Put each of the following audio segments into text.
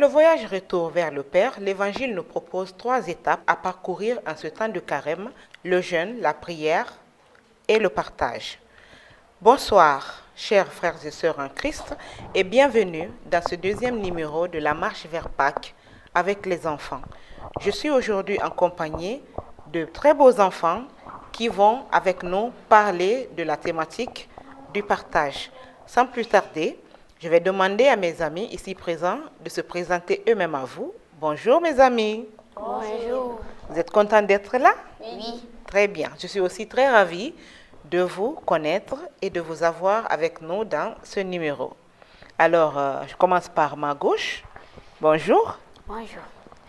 le voyage retour vers le Père, l'Évangile nous propose 3 étapes à parcourir en ce temps de carême, le jeûne, la prière et le partage. Bonsoir, chers frères et sœurs en Christ, et bienvenue dans ce 2e numéro de la marche vers Pâques avec les enfants. Je suis aujourd'hui en compagnie de très beaux enfants qui vont avec nous parler de la thématique du partage. Sans plus tarder, je vais demander à mes amis ici présents de se présenter eux-mêmes à vous. Bonjour mes amis. Bonjour. Vous êtes contents d'être là? Oui. Très bien. Je suis aussi très ravie de vous connaître et de vous avoir avec nous dans ce numéro. Alors, je commence par ma gauche. Bonjour. Bonjour.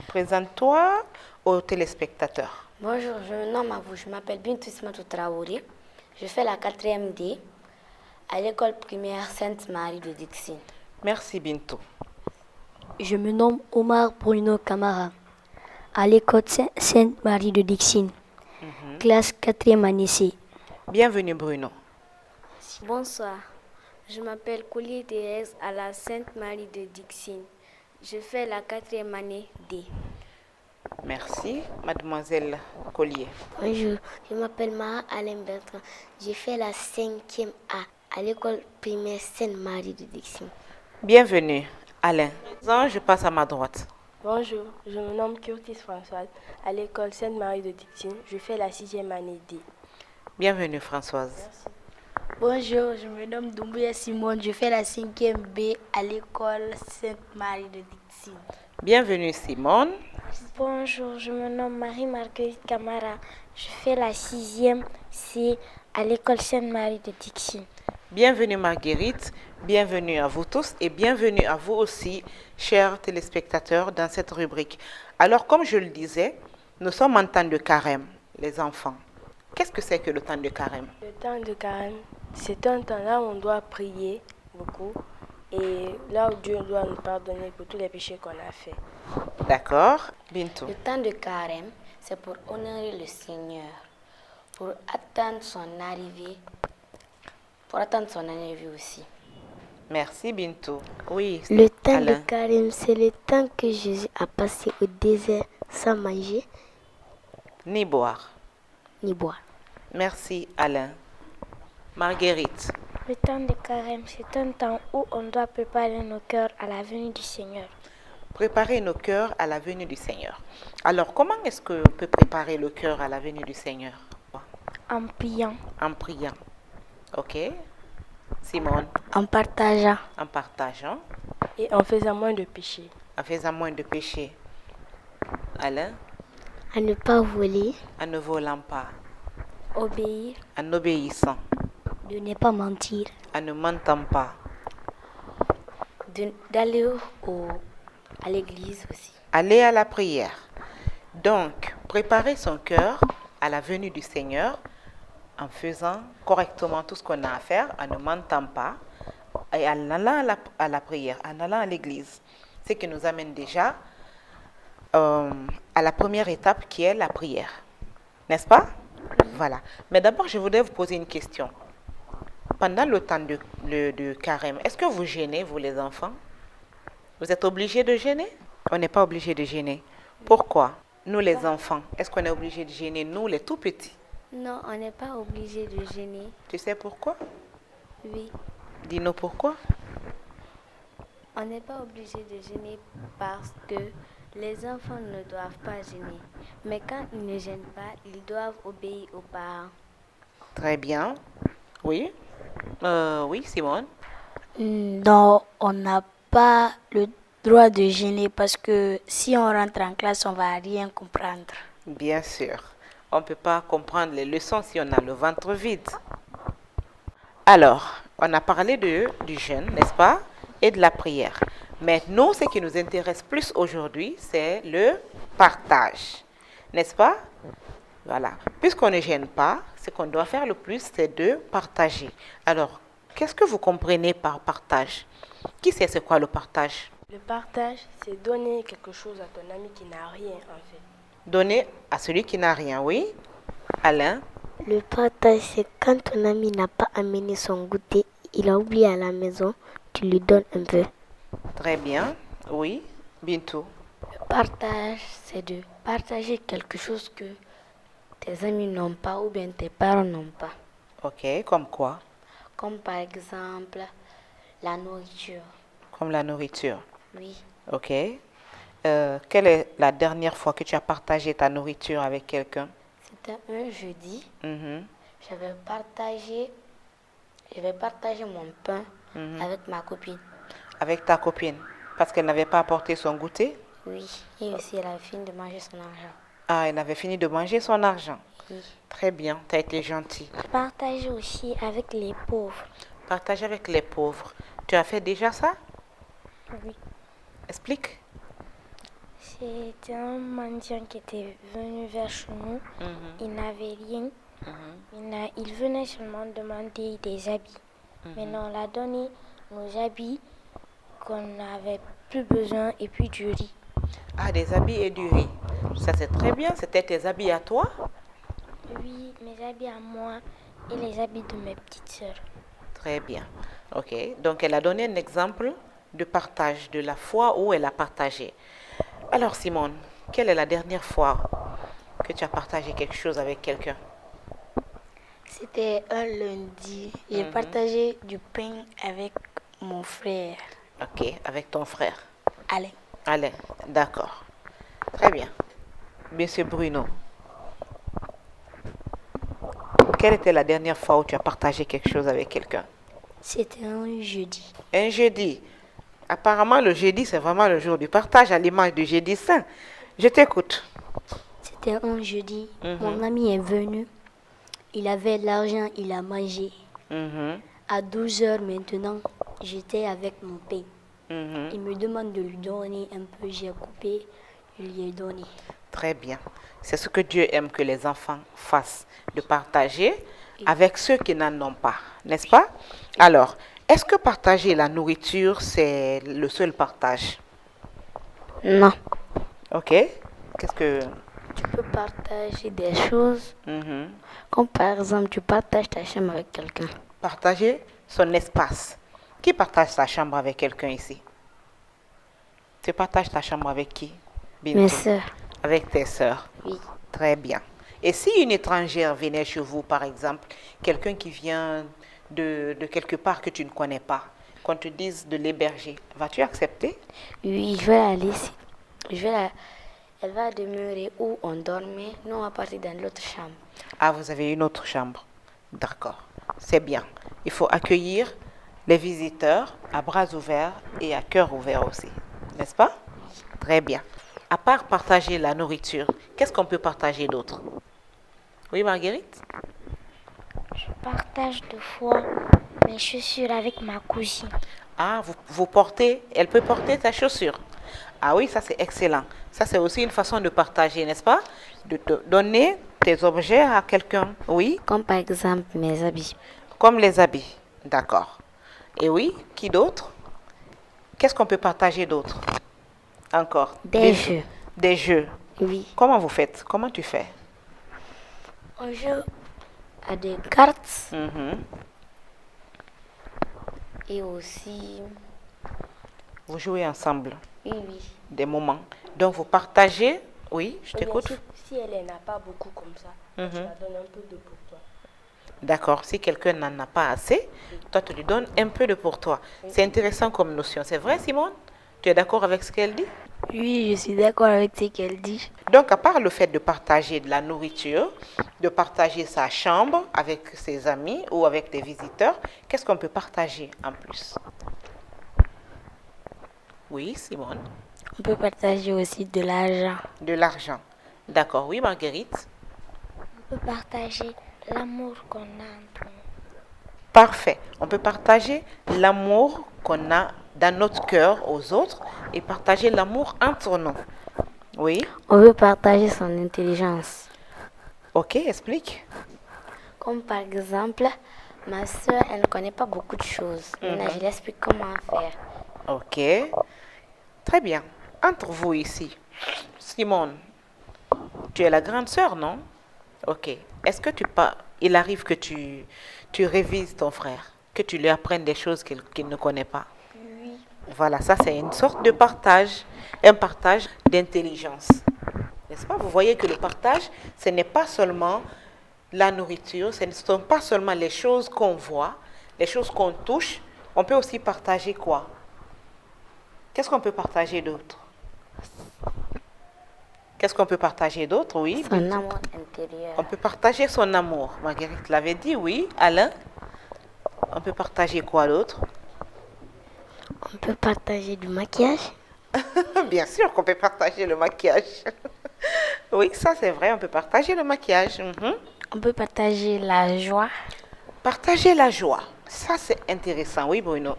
Présente-toi aux téléspectateurs. Bonjour, je me nomme Abou, je m'appelle Bintou Ismatou Traoré. Je fais la 4e D à l'école primaire Sainte-Marie de Dixine. Merci Bintou. Je me nomme Omar Bruno Camara, à l'école Sainte-Marie de Dixine, classe 4e année C. Bienvenue Bruno. Bonsoir, je m'appelle Collier Thérèse à la Sainte-Marie de Dixine. Je fais la 4e année D. Merci mademoiselle Collier. Bonjour, je m'appelle Mara Alain Bertrand. J'ai fait la 5e A à l'école primaire Sainte-Marie de Dixine. Bienvenue Alain. Je passe à ma droite. Bonjour, je me nomme Curtis Françoise à l'école Sainte-Marie de Dixine. Je fais la 6e année D. Bienvenue Françoise. Merci. Bonjour, je me nomme Doumbouya Simone. Je fais la 5e B à l'école Sainte-Marie de Dixine. Bienvenue Simone. Bonjour, je me nomme Marie-Marguerite Camara. Je fais la 6e C à l'école Sainte-Marie de Dixine. Bienvenue Marguerite, bienvenue à vous tous et bienvenue à vous aussi, chers téléspectateurs, dans cette rubrique. Alors, comme je le disais, nous sommes en temps de carême, les enfants. Qu'est-ce que c'est que le temps de carême? Le temps de carême, c'est un temps là où on doit prier beaucoup et là où Dieu doit nous pardonner pour tous les péchés qu'on a faits. D'accord. Bintou. Le temps de carême, c'est pour honorer le Seigneur, pour attendre son arrivée aussi. Merci Bintou. Oui, Le temps Alain. de carême, c'est le temps que Jésus a passé au désert sans manger Ni boire. ni boire. Merci Alain. Marguerite. Le temps de carême, c'est un temps où on doit préparer nos cœurs à la venue du Seigneur. Préparer nos cœurs à la venue du Seigneur. Alors, comment est-ce qu'on peut préparer le cœur à la venue du Seigneur? En priant. En priant. Ok. Simone. En partageant. En partageant. Et en faisant moins de péchés. En faisant moins de péchés. Alain. À ne pas voler. En ne volant pas. Obéir. En obéissant. De ne pas mentir. En ne mentant pas. D'aller à l'église aussi. Aller à la prière. Donc, préparer son cœur à la venue du Seigneur en faisant correctement tout ce qu'on a à faire, en ne mentant pas, et en allant à la prière, en allant à l'église. Ce qui nous amène déjà à la première étape qui est la prière. N'est-ce pas? Voilà. Mais d'abord, je voudrais vous poser une question. Pendant le temps de carême, est-ce que vous jeûnez, vous les enfants? Vous êtes obligés de jeûner? On n'est pas obligé de jeûner. Pourquoi? Nous les enfants, est-ce qu'on est obligé de jeûner, nous les tout petits? Non, on n'est pas obligé de jeûner. Tu sais pourquoi? Oui. Dis-nous pourquoi. On n'est pas obligé de jeûner parce que les enfants ne doivent pas jeûner. Mais quand ils ne jeûnent pas, ils doivent obéir aux parents. Très bien. Oui. Oui, Simone. Non, on n'a pas le droit de gêner parce que si on rentre en classe, on ne va rien comprendre. Bien sûr. On ne peut pas comprendre les leçons si on a le ventre vide. Alors, on a parlé du jeûne, n'est-ce pas? Et de la prière. Mais nous, ce qui nous intéresse plus aujourd'hui, c'est le partage. N'est-ce pas? Voilà. Puisqu'on ne gêne pas, ce qu'on doit faire le plus, c'est de partager. Alors, qu'est-ce que vous comprenez par partage? Qui sait c'est quoi le partage? Le partage, c'est donner quelque chose à ton ami qui n'a rien en fait. Donner à celui qui n'a rien, oui? Alain? Le partage, c'est quand ton ami n'a pas amené son goûter, il a oublié à la maison, tu lui donnes un peu. Très bien, oui. Bintou. Le partage, c'est de partager quelque chose que tes amis n'ont pas ou bien tes parents n'ont pas. Ok, comme quoi? Comme par exemple la nourriture. Comme la nourriture. Oui. Ok. Quelle est la dernière fois que tu as partagé ta nourriture avec quelqu'un? C'était un jeudi. Mhm. J'avais partagé mon pain avec ma copine. Avec ta copine? Parce qu'elle n'avait pas apporté son goûter? Oui. Et aussi, elle avait fini de manger son argent. Ah, elle avait fini de manger son argent. Oui. Très bien, tu as été gentil. Partager aussi avec les pauvres. Partager avec les pauvres. Tu as fait déjà ça? Oui. Explique. C'était un mendiant qui était venu vers chez nous. Il n'avait rien. Il venait seulement demander des habits. Maintenant, on l'a donné nos habits qu'on n'avait plus besoin et puis du riz. Ah, des habits et du riz. Ça, c'est très bien. C'était tes habits à toi? Oui, mes habits à moi et les habits de mes petites sœurs. Très bien. Ok. Donc, elle a donné un exemple de partage, de la fois où elle a partagé. Alors, Simone, quelle est la dernière fois que tu as partagé quelque chose avec quelqu'un? C'était un lundi. J'ai partagé du pain avec mon frère, Ok, avec ton frère. Alain. Alain, d'accord. Très bien. Monsieur Bruno, quelle était la dernière fois où tu as partagé quelque chose avec quelqu'un? C'était un jeudi. Un jeudi. Apparemment, le jeudi, c'est vraiment le jour du partage à l'image du jeudi saint. Je t'écoute. C'était un jeudi. Mon ami est venu. Il avait de l'argent, il a mangé. Mhm, À 12 heures maintenant, j'étais avec mon pain. mhm. Il me demande de lui donner un peu. J'ai coupé, je lui ai donné. Très bien. C'est ce que Dieu aime que les enfants fassent, de partager avec ceux qui n'en ont pas, n'est-ce pas? Alors, est-ce que partager la nourriture, c'est le seul partage? Non. Ok. Qu'est-ce que... Tu peux partager des choses, Mhm. comme par exemple, tu partages ta chambre avec quelqu'un. Partager son espace. Qui partage sa chambre avec quelqu'un ici? Tu partages ta chambre avec qui? Bintou? Mes sœurs. Avec tes sœurs. Oui. Très bien. Et si une étrangère venait chez vous, par exemple, quelqu'un qui vient de quelque part que tu ne connais pas, qu'on te dise de l'héberger, vas-tu accepter? Oui, je vais la laisser. Elle va demeurer où on dormait. Nous, on va partir dans l'autre chambre. Ah, vous avez une autre chambre. D'accord. C'est bien. Il faut accueillir les visiteurs à bras ouverts et à cœur ouvert aussi. N'est-ce pas? Très bien. À part partager la nourriture, qu'est-ce qu'on peut partager d'autre? Oui, Marguerite? Je partage deux fois mes chaussures avec ma cousine. Ah, vous portez, elle peut porter ta chaussure. Ah oui, ça c'est excellent. Ça c'est aussi une façon de partager, n'est-ce pas? De te donner tes objets à quelqu'un. Oui, Comme par exemple mes habits. comme les habits. D'accord. Et oui, qui d'autre? Qu'est-ce qu'on peut partager d'autre? Encore. Des jeux. Des jeux. Oui. Comment vous faites? Comment tu fais? On joue à des cartes Mhm. et aussi... Vous jouez ensemble Oui, oui. des moments. Donc vous partagez. Oui, je Ou bien t'écoute. si elle n'en a pas beaucoup comme ça, tu la donnes un peu de pour toi. D'accord. Si quelqu'un n'en a pas assez, toi tu lui donnes un peu de pour toi. C'est intéressant comme notion. C'est vrai, Simone? Tu es d'accord avec ce qu'elle dit? Oui, je suis d'accord avec ce qu'elle dit. Donc, à part le fait de partager de la nourriture, de partager sa chambre avec ses amis ou avec des visiteurs, qu'est-ce qu'on peut partager en plus? Oui, Simone. On peut partager aussi de l'argent. De l'argent. D'accord. Oui, Marguerite. On peut partager l'amour qu'on a entre nous. Parfait. On peut partager l'amour qu'on a dans notre cœur aux autres et partager l'amour entre nous. Oui. On veut partager son intelligence. Ok, explique. Comme par exemple, ma soeur, elle ne connaît pas beaucoup de choses. Maintenant, je lui explique comment faire. Ok. Très bien. Entre vous ici, Simone, tu es la grande sœur, non? Ok. Est-ce que il arrive que tu révises ton frère, que tu lui apprennes des choses qu'il ne connaît pas? Oui, Voilà, ça c'est une sorte de partage, un partage d'intelligence. N'est-ce pas? Vous voyez que le partage, ce n'est pas seulement la nourriture, ce ne sont pas seulement les choses qu'on voit, les choses qu'on touche. On peut aussi partager quoi? Qu'est-ce qu'on peut partager d'autre? Qu'est-ce qu'on peut partager d'autre? Oui. Son amour intérieur. On peut partager son amour. Marguerite l'avait dit, oui. Alain? On peut partager quoi d'autre? On peut partager du maquillage. Bien sûr qu'on peut partager le maquillage. Oui, ça c'est vrai, on peut partager le maquillage. On peut partager la joie. Partager la joie. Ça c'est intéressant, oui Bruno.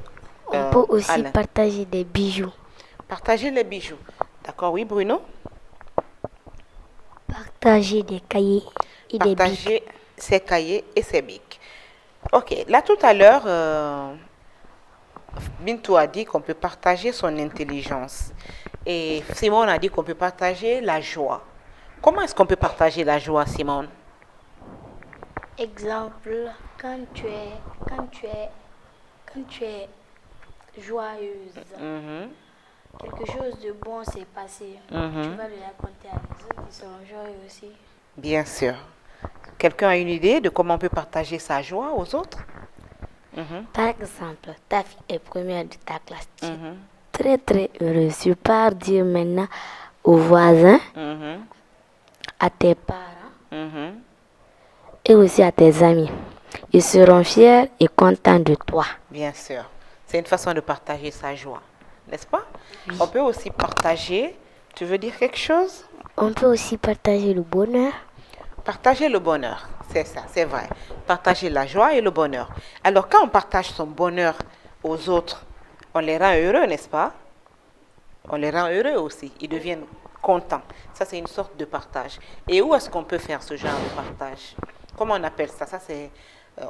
On peut aussi Alain. partager des bijoux. Partager les bijoux. D'accord, oui Bruno. Partager des cahiers et des bics. Partager ses cahiers et ses bics. Ok, là tout à l'heure, Bintou a dit qu'on peut partager son intelligence. Et Simone a dit qu'on peut partager la joie. Comment est-ce qu'on peut partager la joie, Simone? Exemple, quand tu es joyeuse, quelque chose de bon s'est passé, tu vas le raconter à les autres qui seront joyeux aussi. Bien sûr. Quelqu'un a une idée de comment on peut partager sa joie aux autres? Par exemple, ta fille est première de ta classe. Tu es très très heureuse. Tu pars dire maintenant aux voisins, à tes parents et aussi à tes amis. Ils seront fiers et contents de toi. Bien sûr. C'est une façon de partager sa joie, n'est-ce pas? On peut aussi partager, tu veux dire quelque chose? On peut aussi partager le bonheur. Partager le bonheur, c'est ça, c'est vrai. Partager la joie et le bonheur. Alors quand on partage son bonheur aux autres, on les rend heureux, n'est-ce pas? On les rend heureux aussi, ils deviennent contents. Ça c'est une sorte de partage. Et où est-ce qu'on peut faire ce genre de partage? Comment on appelle ça? Ça c'est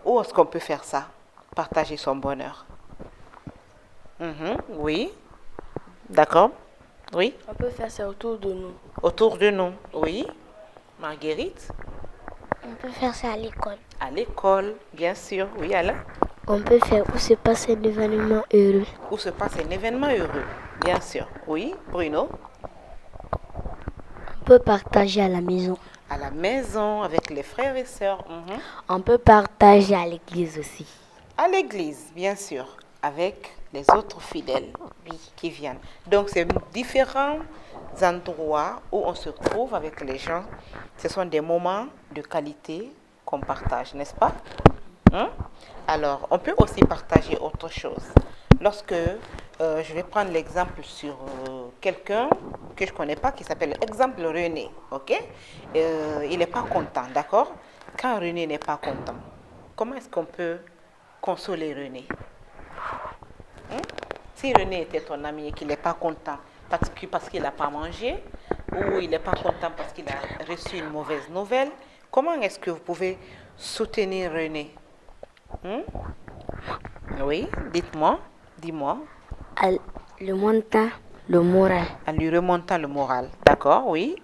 où est-ce qu'on peut faire ça? Partager son bonheur. Oui. D'accord. Oui. On peut faire ça autour de nous. Autour de nous. Oui. Marguerite. On peut faire ça à l'école. À l'école, bien sûr. Oui, Alain. On peut faire où se passe un événement heureux. Où se passe un événement heureux. Bien sûr. Oui, Bruno. On peut partager à la maison. À la maison, avec les frères et sœurs. On peut partager à l'église aussi. À l'église, bien sûr. Avec les autres fidèles qui viennent. Donc, c'est différents endroits où on se trouve avec les gens. Ce sont des moments de qualité qu'on partage, n'est-ce pas? Alors, on peut aussi partager autre chose. Lorsque, je vais prendre l'exemple sur quelqu'un que je ne connais pas, qui s'appelle exemple René, ok? Il n'est pas content, d'accord? Quand René n'est pas content, comment est-ce qu'on peut consoler René? Si René était ton ami et qu'il n'est pas content parce qu'il n'a pas mangé, ou il n'est pas content parce qu'il a reçu une mauvaise nouvelle, comment est-ce que vous pouvez soutenir René? Oui, dites-moi, dis-moi. Le montant, le moral. En lui remontant le moral, d'accord, oui.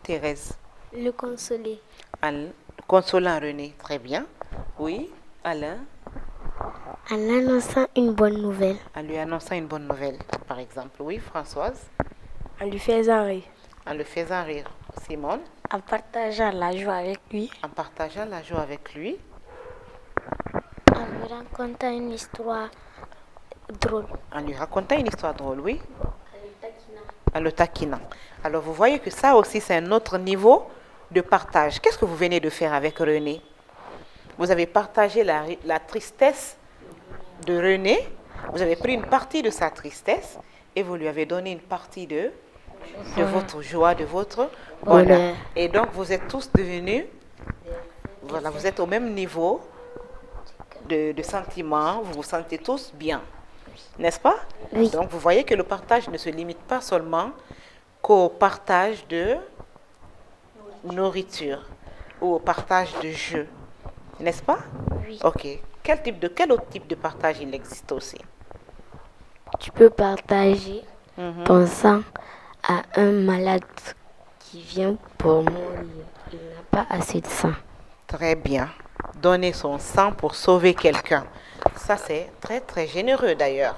Thérèse. Le consoler. En consolant René, très bien. Oui, Alain. En annonçant une bonne nouvelle. En lui annonçant une bonne nouvelle, par exemple. Oui, Françoise. En lui faisant rire. En le faisant rire. Simone. En partageant la joie avec lui. En partageant la joie avec lui. En lui racontant une histoire drôle. En lui racontant une histoire drôle, oui. En le taquinant. Alors, vous voyez que ça aussi, c'est un autre niveau de partage. Qu'est-ce que vous venez de faire avec René? Vous avez partagé la tristesse de René. Vous avez pris une partie de sa tristesse et vous lui avez donné une partie de votre joie, de votre bonheur. Et donc, vous êtes tous devenus, voilà, vous êtes au même niveau de sentiments. Vous vous sentez tous bien. N'est-ce pas? Oui. Donc, vous voyez que le partage ne se limite pas seulement qu'au partage de nourriture ou au partage de jeux. N'est-ce pas? Oui. Ok. Quel autre type de partage il existe aussi? Tu peux partager ton sang à un malade qui vient pour mourir. Il n'a pas assez de sang. Très bien. Donner son sang pour sauver quelqu'un. Ça, c'est très, très généreux d'ailleurs.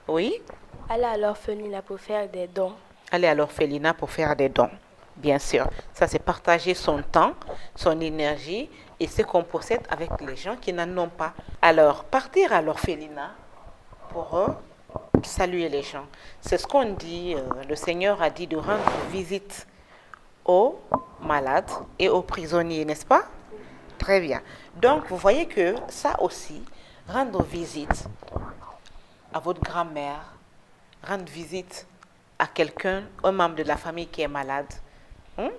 Oui. Aller à l'orphelinat pour faire des dons. Aller à l'orphelinat pour faire des dons. Bien sûr. Ça, c'est partager son temps, son énergie et ce qu'on possède avec les gens qui n'en ont pas. Alors, partir à l'orphelinat pour saluer les gens. C'est ce qu'on dit, le Seigneur a dit de rendre visite aux malades et aux prisonniers, n'est-ce pas? Très bien. Donc, vous voyez que ça aussi, rendre visite à votre grand-mère, rendre visite à quelqu'un, un membre de la famille qui est malade.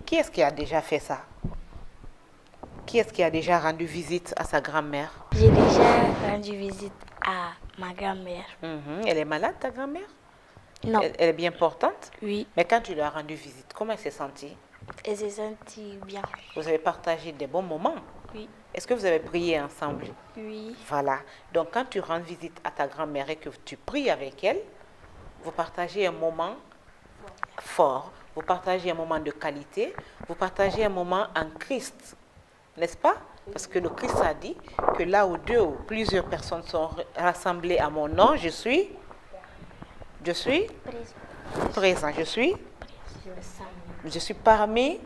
Qui est-ce qui a déjà fait ça? Qui est-ce qui a déjà rendu visite à sa grand-mère? J'ai déjà rendu visite à ma grand-mère. Elle est malade, ta grand-mère? Non. Elle est bien portante? Oui. Mais quand tu lui as rendu visite, comment elle s'est sentie? Elle s'est sentie bien. Vous avez partagé des bons moments? Oui. Est-ce que vous avez prié ensemble? Oui. Voilà. Donc, quand tu rends visite à ta grand-mère et que tu pries avec elle, vous partagez un moment fort. Vous partagez un moment de qualité. Vous partagez un moment en Christ. N'est-ce pas? Parce que le Christ a dit que là où 2 ou plusieurs personnes sont rassemblées à mon nom, je suis présent. Je suis parmi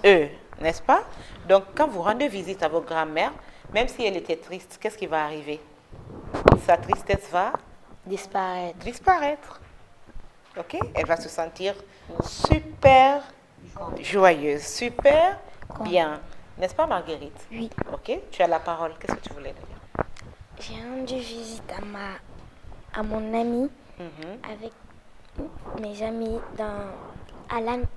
eux, n'est-ce pas? Donc, quand vous rendez visite à votre grand-mère, même si elle était triste, qu'est-ce qui va arriver? Sa tristesse va disparaître. Ok? Elle va se sentir super joyeuse, super bien. N'est-ce pas, Marguerite? Oui. Ok? Tu as la parole. Qu'est-ce que tu voulais dire? J'ai rendu visite à mon ami avec mes amis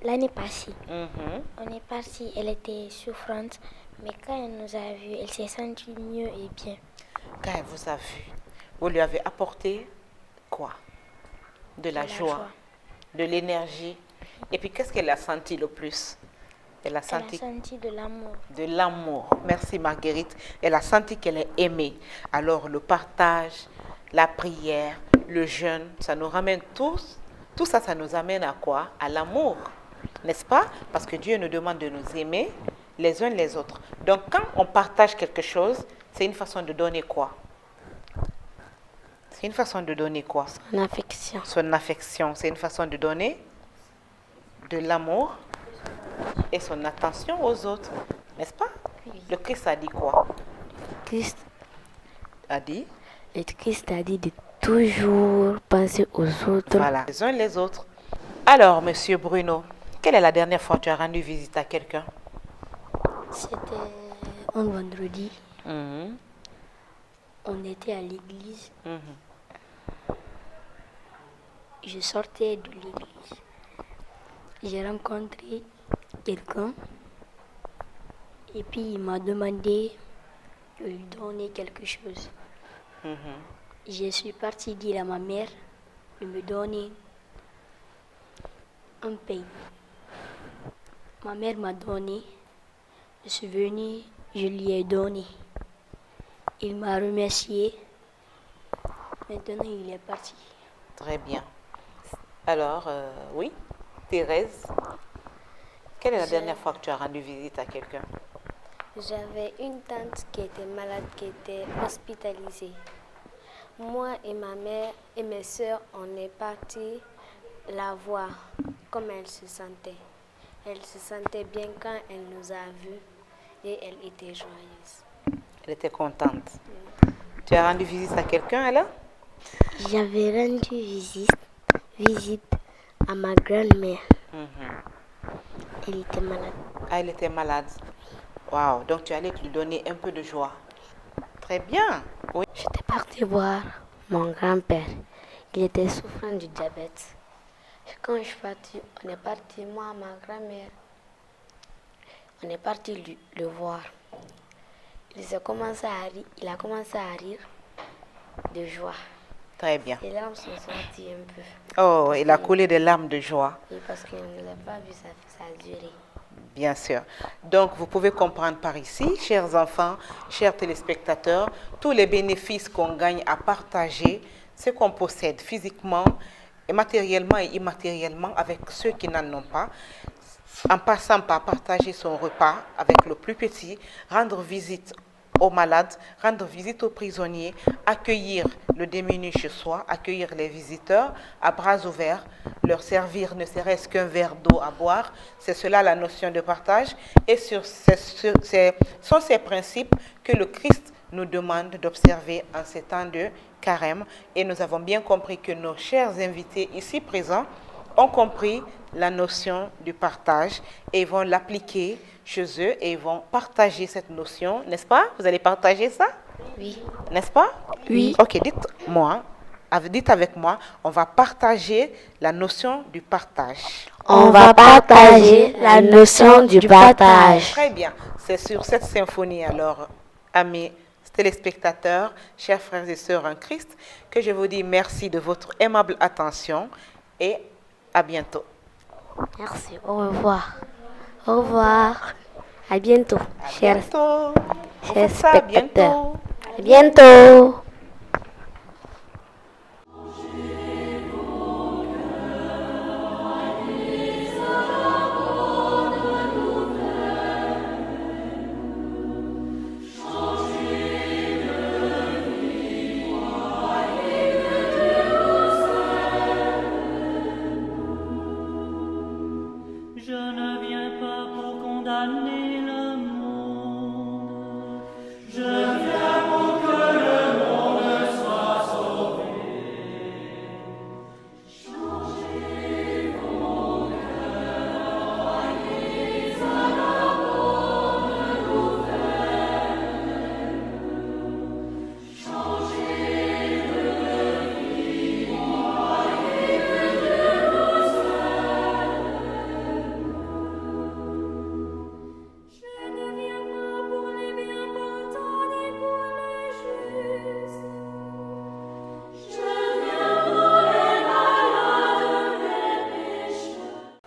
l'année passée. On est parti, elle était souffrante, mais quand elle nous a vus, elle s'est sentie mieux et bien. Quand elle vous a vu, vous lui avez apporté quoi? De la joie, de l'énergie. Et puis, qu'est-ce qu'elle a senti le plus? Elle a senti de l'amour. De l'amour. Merci Marguerite. Elle a senti qu'elle est aimée. Alors, le partage, la prière, le jeûne, ça nous ramène tous. Tout ça, ça nous amène à quoi? À l'amour. N'est-ce pas? Parce que Dieu nous demande de nous aimer les uns les autres. Donc, quand on partage quelque chose, c'est une façon de donner quoi? C'est une façon de donner quoi? Son affection. Son affection. C'est une façon de donner de l'amour et son attention aux autres. N'est-ce pas? Oui. Le Christ a dit quoi? Christ a dit? Le Christ a dit de toujours penser aux autres. Voilà, les uns les autres. Alors, Monsieur Bruno, quelle est la dernière fois que tu as rendu visite à quelqu'un? C'était un vendredi. On était à l'église. Je sortais de l'église. J'ai rencontré quelqu'un. Et puis il m'a demandé de lui donner quelque chose. Je suis partie dire à ma mère de me donner un pain. Ma mère m'a donné. Je suis venue, je lui ai donné. Il m'a remercié. Maintenant, il est parti. Très bien. Alors, oui, Thérèse, quelle est la dernière fois que tu as rendu visite à quelqu'un? J'avais une tante qui était malade, qui était hospitalisée. Moi et ma mère et mes soeurs, on est partis la voir, comme elle se sentait. Elle se sentait bien quand elle nous a vus et elle était joyeuse. Elle était contente. Tu as rendu visite à quelqu'un, alors? J'avais rendu visite à ma grand-mère. Elle était malade. Ah, elle était malade. Waouh, donc tu allais lui donner un peu de joie. Très bien. Oui. J'étais partie voir mon grand-père. Il était souffrant du diabète. Quand je suis partie, on est parti, moi, ma grand-mère, on est parti le voir. Il a commencé à rire de joie. Très bien. Les larmes sont sorties un peu. Oh, il a coulé des larmes de joie. Oui, parce qu'il ne nous a pas vu, ça a duré. Bien sûr. Donc, vous pouvez comprendre par ici, chers enfants, chers téléspectateurs, tous les bénéfices qu'on gagne à partager ce qu'on possède physiquement, et matériellement et immatériellement avec ceux qui n'en ont pas, en passant par partager son repas avec le plus petit, rendre visite aux malades, rendre visite aux prisonniers, accueillir le démuni chez soi, accueillir les visiteurs à bras ouverts, leur servir ne serait-ce qu'un verre d'eau à boire. C'est cela la notion de partage. Et sont ces principes que le Christ nous demande d'observer en ces temps de carême. Et nous avons bien compris que nos chers invités ici présents ont compris la notion du partage et vont l'appliquer chez eux et ils vont partager cette notion, n'est-ce pas? Vous allez partager ça? Oui. N'est-ce pas? Oui. Ok, dites avec moi, on va partager la notion du partage. On va partager la notion du partage. Très bien. C'est sur cette symphonie, alors, amis téléspectateurs, chers frères et sœurs en Christ, que je vous dis merci de votre aimable attention et à bientôt. Merci. Au revoir. Au revoir. À bientôt, chers Bientôt. spectateurs. Bientôt. À bientôt.